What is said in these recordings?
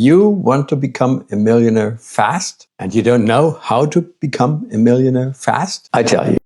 You want to become a millionaire fast, and you don't know how to become a millionaire fast? I tell you.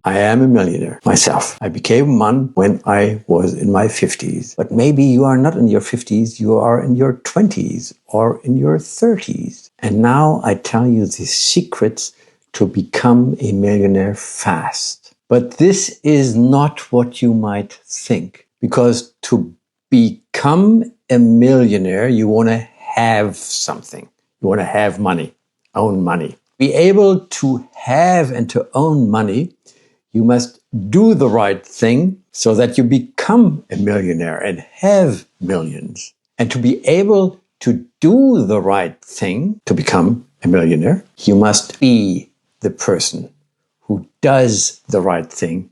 I am a millionaire myself. I became one when I was in my 50s. But maybe you are not in your 50s, you are in your 20s or in your 30s. And now I tell you the secrets to become a millionaire fast. But this is not what you might think. Because to become a millionaire, you want to have something. You want to have money, own money. Be able to have and to own money, you must do the right thing so that you become a millionaire and have millions. And to be able to do the right thing to become a millionaire, you must be the person who does the right thing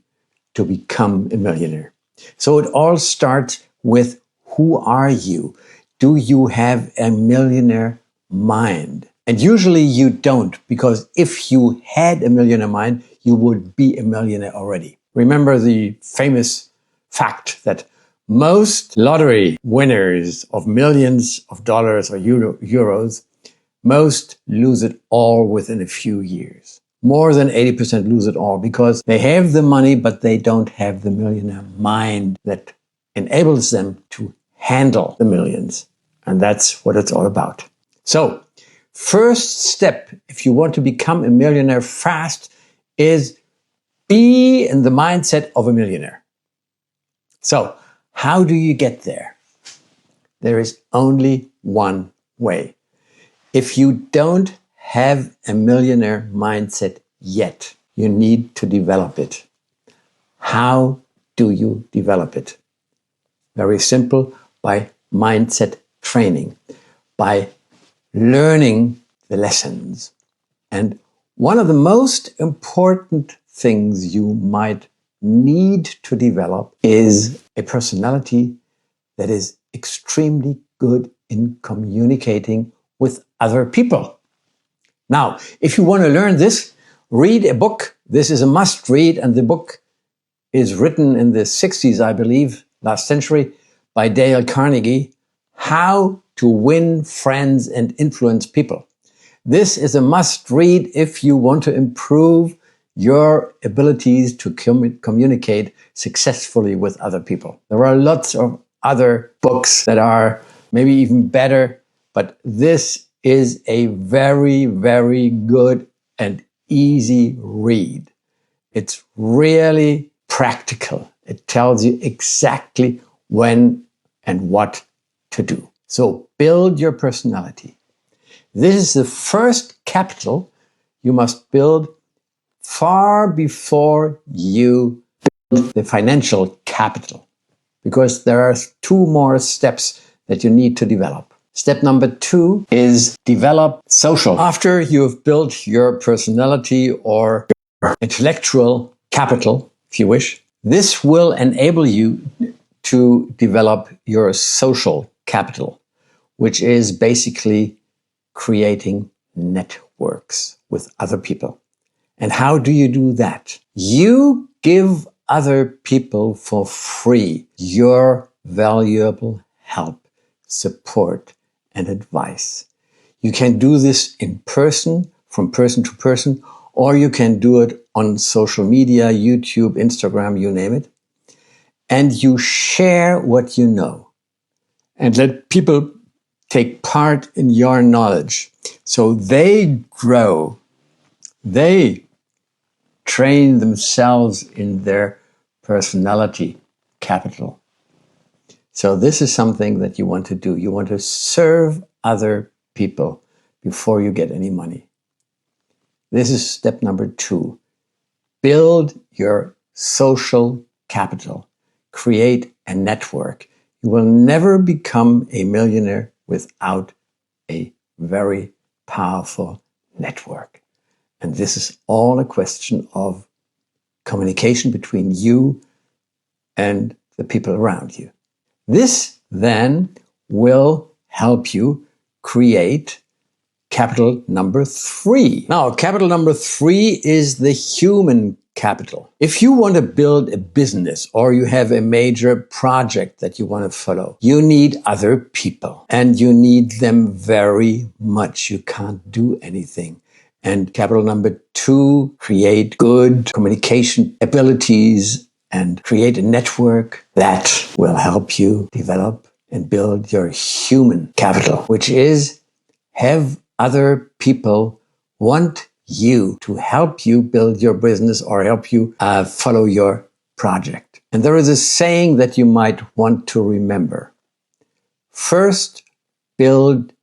to become a millionaire. So it all starts with, who are you? Do you have a millionaire mind? And usually you don't, because if you had a millionaire mind, you would be a millionaire already. Remember the famous fact that most lottery winners of millions of dollars or euros, most lose it all within a few years. More than 80% lose it all because they have the money, but they don't have the millionaire mind that enables them to handle the millions. And that's what it's all about. So, first step, if you want to become a millionaire fast, is be in the mindset of a millionaire. So, how do you get there? There is only one way. If you don't have a millionaire mindset yet, you need to develop it. How do you develop it? Very simple, by mindset training, by learning the lessons. And one of the most important things you might need to develop is a personality that is extremely good in communicating with other people. Now, if you want to learn this, read a book. This is a must read, and the book is written in the 60s, I believe, last century, by Dale Carnegie, How to Win Friends and Influence People. This is a must read if you want to improve your abilities to communicate successfully with other people. There are lots of other books that are maybe even better, but this is a very, very good and easy read. It's really practical. It tells you exactly when and what to do. So build your personality. This is the first capital you must build far before you build the financial capital, because there are 2 more steps that you need to develop. Step number 2 is develop social. After you have built your personality or your intellectual capital, if you wish, this will enable you to develop your social capital, which is basically creating networks with other people. And how do you do that? You give other people for free your valuable help, support, and advice. You can do this in person, from person to person, or you can do it on social media, YouTube, Instagram, you name it. And you share what you know and let people take part in your knowledge. So they grow, they train themselves in their personality capital. So this is something that you want to do. You want to serve other people before you get any money. This is step number 2. Build your social capital. Create a network. You will never become a millionaire without a very powerful network. And this is all a question of communication between you and the people around you. This then will help you create capital number 3. Now, capital number 3 is the human capital. If you want to build a business or you have a major project that you want to follow, you need other people and you need them very much. You can't do anything. And capital number 2, create good communication abilities and create a network that will help you develop and build your human capital, which is have other people want you to help you build your business or help you follow your project. And there is a saying that you might want to remember. First, build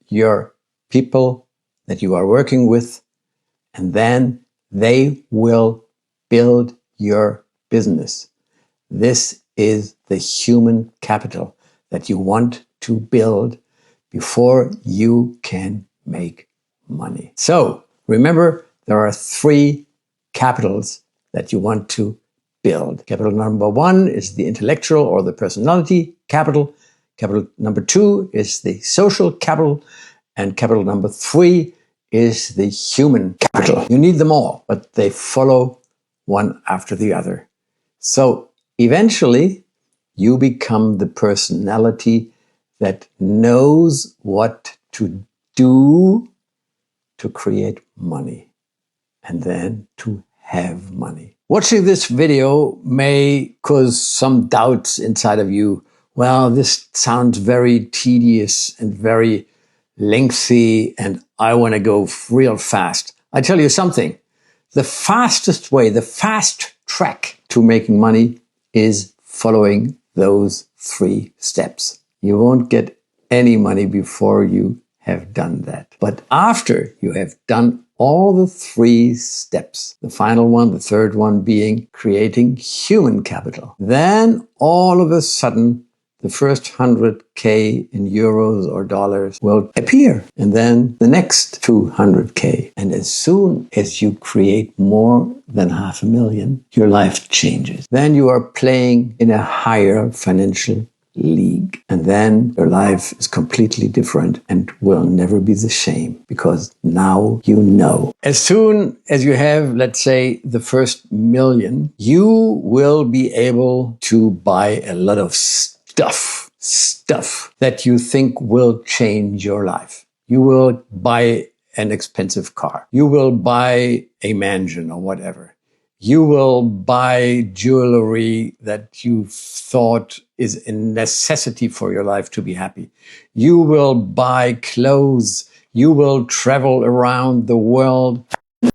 your people that you are working with, and then they will build your business. This is the human capital that you want to build before you can make money. So remember, there are 3 capitals that you want to build. Capital number 1 is the intellectual or the personality capital. Capital number 2 is the social capital. And capital number 3 is the human capital. You need them all, but they follow one after the other. So eventually, you become the personality that knows what to do to create money and then to have money. Watching this video may cause some doubts inside of you. Well, this sounds very tedious and very lengthy, and I want to go real fast. I tell you something, the fastest way, the fast track to making money is following those 3 steps. You won't get any money before you have done that. But after you have done all the 3 steps, the final one, the third one being creating human capital, then all of a sudden, the first 100K in euros or dollars will appear, and then the next 200K. And as soon as you create more than 500,000, your life changes. Then you are playing in a higher financial league. And then your life is completely different and will never be the same, because now you know. As soon as you have, let's say, the first million, you will be able to buy a lot of stuff that you think will change your life. You will buy an expensive car. You will buy a mansion or whatever. You will buy jewelry that you thought is a necessity for your life to be happy. You will buy clothes. You will travel around the world.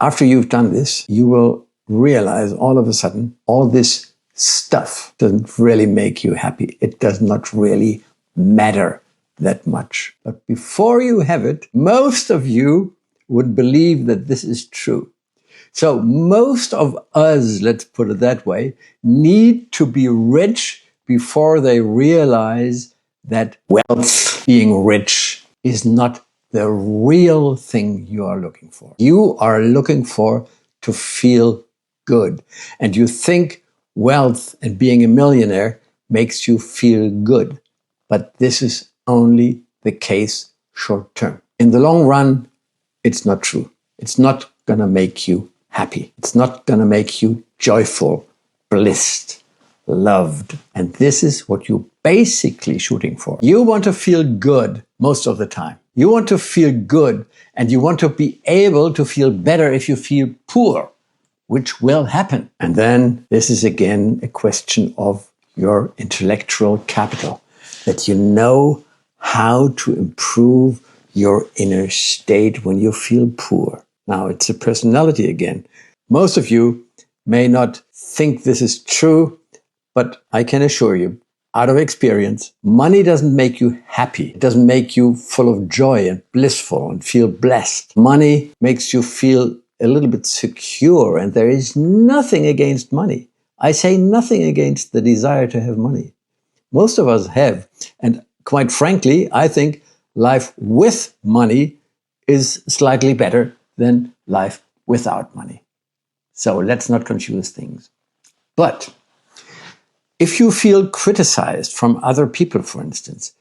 After you've done this, you will realize all of a sudden, all this stuff doesn't really make you happy. It does not really matter that much. But before you have it, most of you would believe that this is true. So most of us, let's put it that way, need to be rich before they realize that wealth, being rich, is not the real thing you are looking for. You are looking for to feel good. And you think wealth and being a millionaire makes you feel good. But this is only the case short term. In the long run, it's not true. It's not going to make you happy. It's not going to make you joyful, blissed, loved. And this is what you're basically shooting for. You want to feel good most of the time. You want to feel good, and you want to be able to feel better if you feel poor, which will happen. And then this is again a question of your intellectual capital, that you know how to improve your inner state when you feel poor. Now, it's a personality again. Most of you may not think this is true, but I can assure you, out of experience, money doesn't make you happy. It doesn't make you full of joy and blissful and feel blessed. Money makes you feel a little bit secure, and there is nothing against money. I say nothing against the desire to have money. Most of us have, and quite frankly, I think life with money is slightly better than life without money. So let's not confuse things. But if you feel criticized from other people, for instance,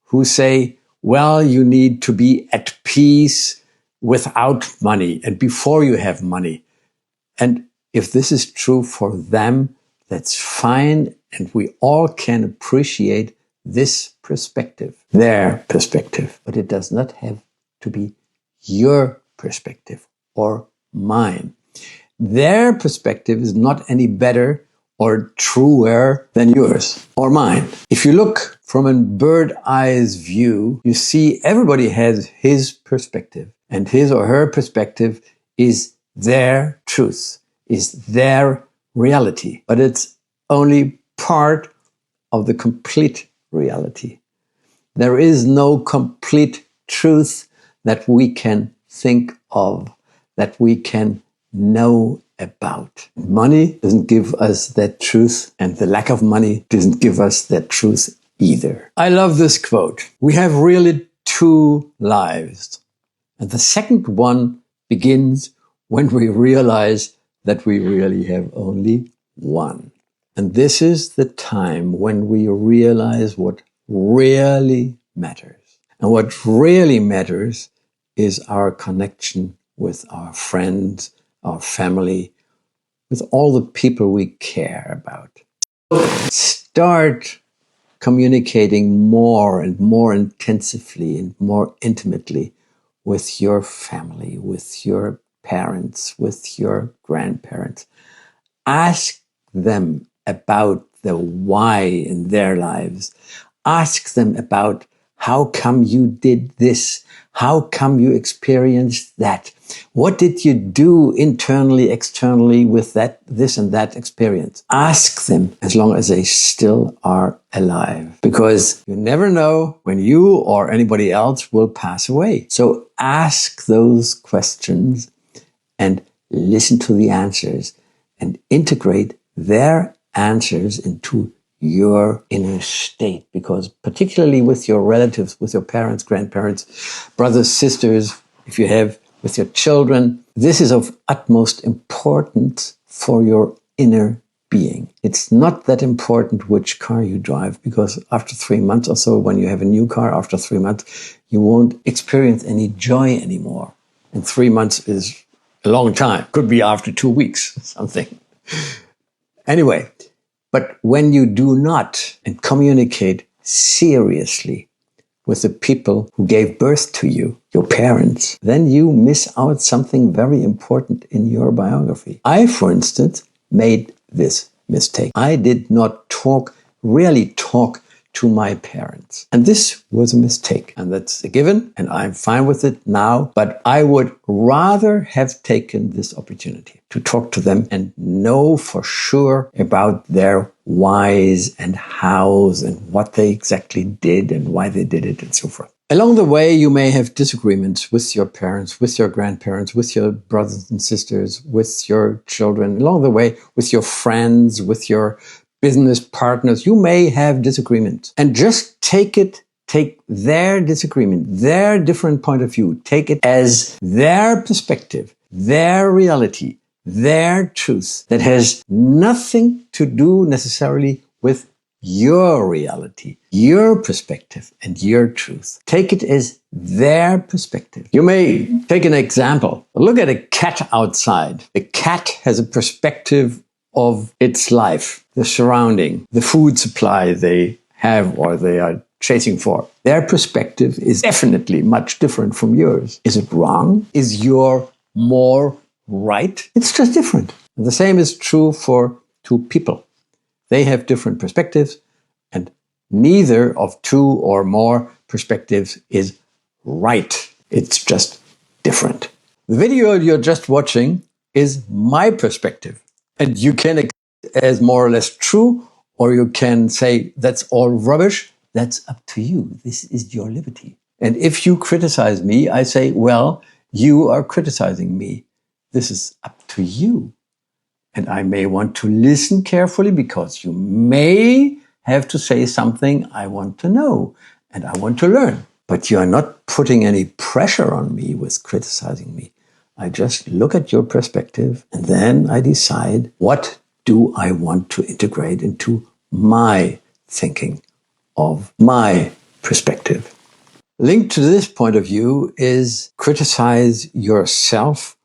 who say, well, you need to be at peace without money and before you have money. And if this is true for them, that's fine. And we all can appreciate this perspective, their perspective. But it does not have to be your perspective or mine. Their perspective is not any better or truer than yours or mine. If you look from a bird's eye view, you see everybody has his perspective, and his or her perspective is their truth, is their reality. But it's only part of the complete reality. There is no complete truth that we can think of, that we can know about. Money doesn't give us that truth, and the lack of money doesn't give us that truth either. I love this quote. We have really two lives. And the second one begins when we realize that we really have only one. And this is the time when we realize what really matters. And what really matters is our connection with our friends, our family, with all the people we care about. Start communicating more and more intensively and more intimately with your family, with your parents, with your grandparents. Ask them about the why in their lives. Ask them about how come you did this? How come you experienced that? What did you do internally, externally with that, this and that experience? Ask them as long as they still are alive, because you never know when you or anybody else will pass away. So ask those questions and listen to the answers and integrate their answers into your inner state, because particularly with your relatives, with your parents, grandparents, brothers, sisters, if you have, with your children, this is of utmost importance for your inner being. It's not that important which car you drive, because after 3 months or so, when you have a new car, after 3 months, you won't experience any joy anymore. And 3 months is a long time. Could be after 2 weeks, something. Anyway, but when you do not and communicate seriously with the people who gave birth to you, your parents, then you miss out something very important in your biography. I, for instance, made this mistake. I did not really talk to my parents. And this was a mistake. And that's a given, and I'm fine with it now. But I would rather have taken this opportunity to talk to them and know for sure about their whys and hows and what they exactly did and why they did it and so forth. Along the way, you may have disagreements with your parents, with your grandparents, with your brothers and sisters, with your children, along the way, with your friends, with your business partners. You may have disagreements, and just take their disagreement, their different point of view, take it as their perspective, their reality, their truth that has nothing to do necessarily with your reality, your perspective, and your truth. Take it as their perspective. You may take an example. Look at a cat outside. A cat has a perspective of its life, the surrounding, the food supply they have or they are chasing for. Their perspective is definitely much different from yours. Is it wrong? Is your more right? It's just different. And the same is true for two people. They have different perspectives, and neither of two or more perspectives is right. It's just different. The video you're just watching is my perspective. And you can accept it as more or less true, or you can say that's all rubbish. That's up to you. This is your liberty. And if you criticize me, I say, well, you are criticizing me. This is up to you. And I may want to listen carefully, because you may have to say something I want to know and I want to learn. But you are not putting any pressure on me with criticizing me. I just look at your perspective, and then I decide, what do I want to integrate into my thinking of my perspective? Linked to this point of view is criticize yourself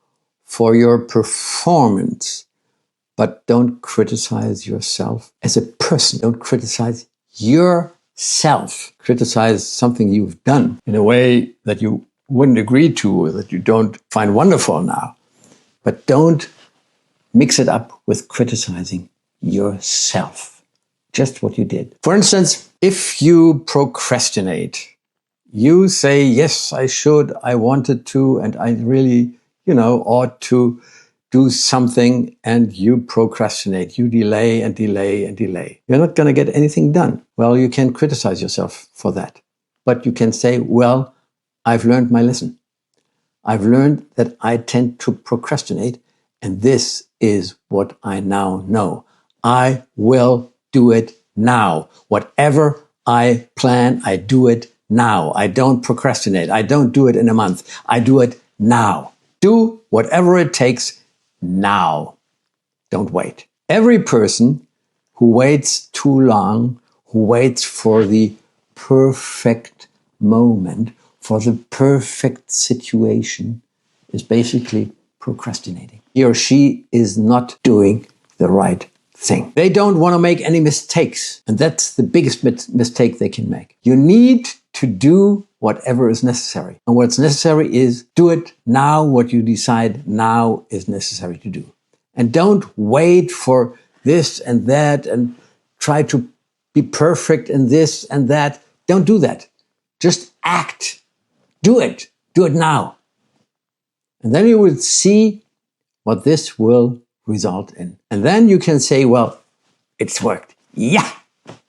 for your performance, but don't criticize yourself as a person. Don't criticize yourself. Criticize something you've done in a way that you wouldn't agree to or that you don't find wonderful now. But don't mix it up with criticizing yourself. Just what you did. For instance, if you procrastinate, you say, yes, I should, I wanted to, and I really, ought to do something, and you procrastinate. You delay and delay and delay. You're not going to get anything done. Well, you can criticize yourself for that. But you can say, well, I've learned my lesson. I've learned that I tend to procrastinate, and this is what I now know. I will do it now. Whatever I plan, I do it now. I don't procrastinate. I don't do it in a month. I do it now. Do whatever it takes now. Don't wait. Every person who waits too long, who waits for the perfect moment, for the perfect situation, is basically procrastinating. He or she is not doing the right thing. They don't want to make any mistakes. And that's the biggest mistake they can make. You need to do whatever is necessary. And what's necessary is do it now. What you decide now is necessary to do. And don't wait for this and that and try to be perfect in this and that. Don't do that. Just act. Do it. Do it now. And then you will see what this will result in. And then you can say, well, it's worked. Yeah.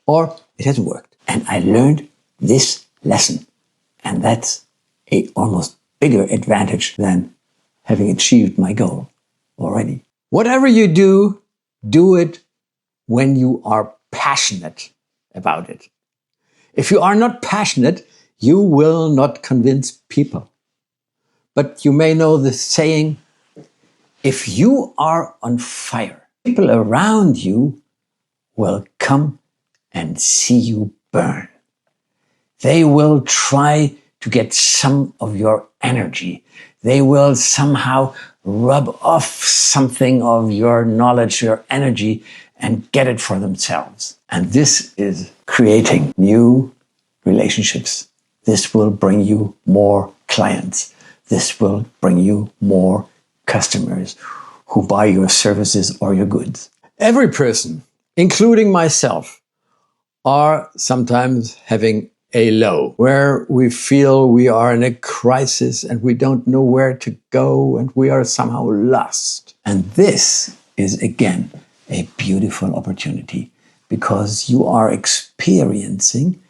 Or it hasn't worked. And I learned this lesson. And that's a almost bigger advantage than having achieved my goal already. Whatever you do, do it when you are passionate about it. If you are not passionate, you will not convince people. But you may know the saying, if you are on fire, people around you will come and see you burn. They will try to get some of your energy. They will somehow rub off something of your knowledge, your energy, and get it for themselves. And this is creating new relationships. This will bring you more clients. This will bring you more customers who buy your services or your goods. Every person, including myself, are sometimes having a low where we feel we are in a crisis and we don't know where to go and we are somehow lost. And this is again a beautiful opportunity because you are experiencing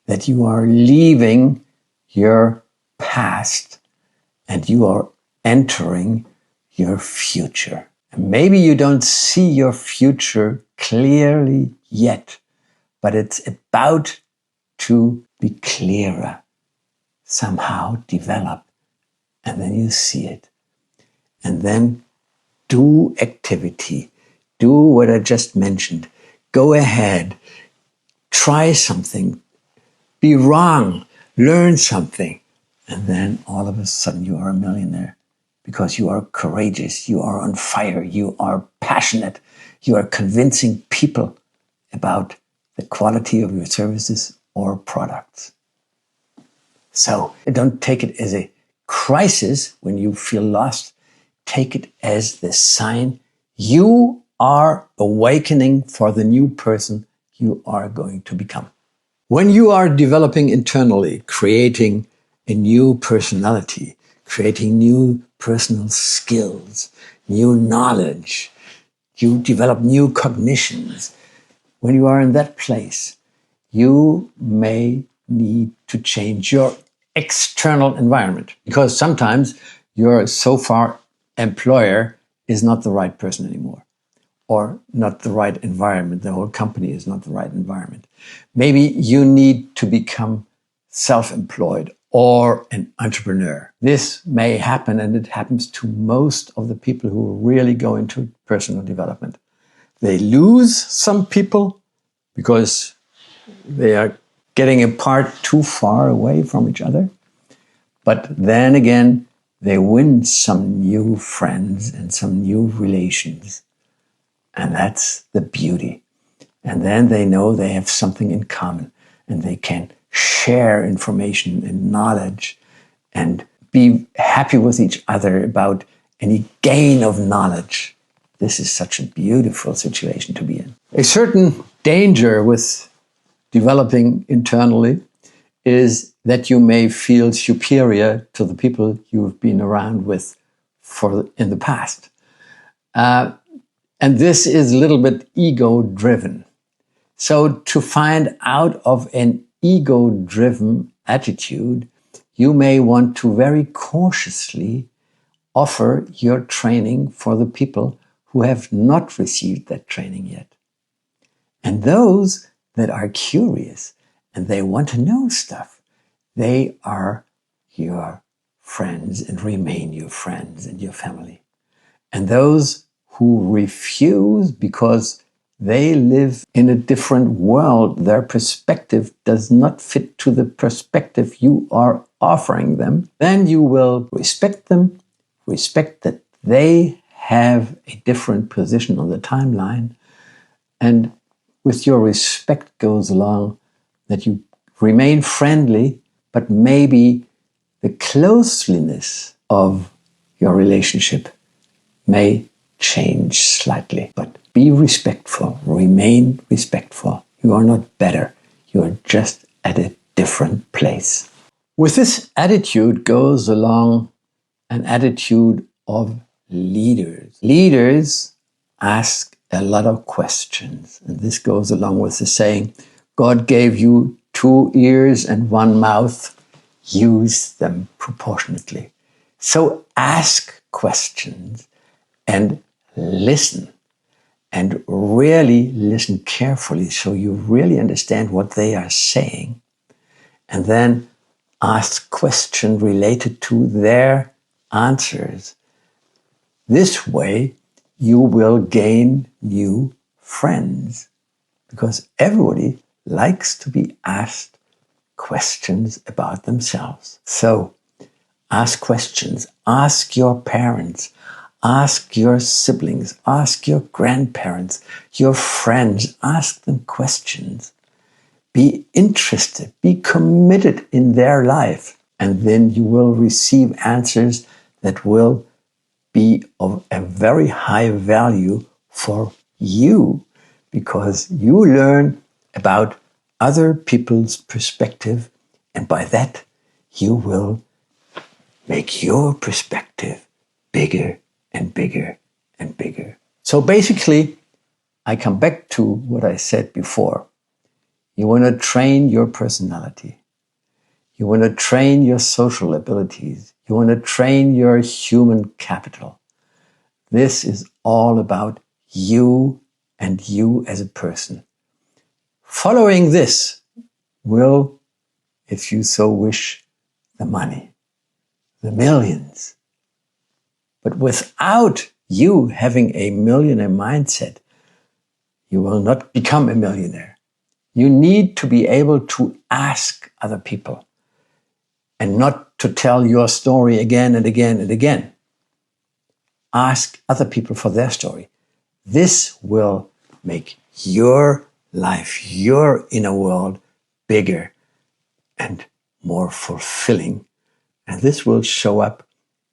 that you are leaving your past and you are entering your future. And maybe you don't see your future clearly yet, but it's about to be clearer, somehow develop, and then you see it. And then do activity, do what I just mentioned. Go ahead, try something, be wrong, learn something, and then all of a sudden you are a millionaire because you are courageous, you are on fire, you are passionate, you are convincing people about the quality of your services or products. So don't take it as a crisis when you feel lost. Take it as the sign you are awakening for the new person you are going to become. When you are developing internally, creating a new personality, creating new personal skills, new knowledge, you develop new cognitions. When you are in that place, you may need to change your external environment because sometimes your so far employer is not the right person anymore or not the right environment. The whole company is not the right environment. Maybe you need to become self-employed or an entrepreneur. This may happen, and it happens to most of the people who really go into personal development. They lose some people because they are getting apart too far away from each other. But then again, they win some new friends and some new relations. And that's the beauty. And then they know they have something in common and they can share information and knowledge and be happy with each other about any gain of knowledge. This is such a beautiful situation to be in. A certain danger with developing internally is that you may feel superior to the people you've been around with in the past. And this is a little bit ego-driven. So to find out of an ego-driven attitude, you may want to very cautiously offer your training for the people who have not received that training yet. And those that are curious and they want to know stuff, they are your friends and remain your friends and your family. And those who refuse because they live in a different world, their perspective does not fit to the perspective you are offering them, then you will respect them, respect that they have a different position on the timeline, and with your respect goes along that you remain friendly, but maybe the closeness of your relationship may change slightly. But be respectful, remain respectful. You are not better, you are just at a different place. With this attitude goes along an attitude of leaders. Leaders ask a lot of questions, and this goes along with the saying, God gave you 2 ears and 1 mouth, use them proportionately. So ask questions and listen, and really listen carefully so you really understand what they are saying, and then ask questions related to their answers. This way you will gain new friends, because everybody likes to be asked questions about themselves. So ask questions, ask your parents, ask your siblings, ask your grandparents, your friends, ask them questions. Be interested, be committed in their life, and then you will receive answers that will be of a very high value for you, because you learn about other people's perspective, and by that you will make your perspective bigger and bigger and bigger. So basically, I come back to what I said before. You want to train your personality. You want to train your social abilities. You want to train your human capital. This is all about you and you as a person. Following this will, if you so wish, the money, the millions. But without you having a millionaire mindset, you will not become a millionaire. You need to be able to ask other people and not to tell your story again and again and again. Ask other people for their story. This will make your life, your inner world, bigger and more fulfilling. And this will show up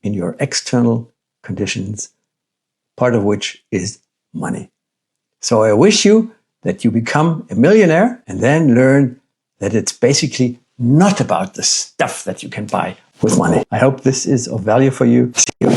in your external conditions, part of which is money. So I wish you that you become a millionaire and then learn that it's basically not about the stuff that you can buy with money. I hope this is of value for you. See you.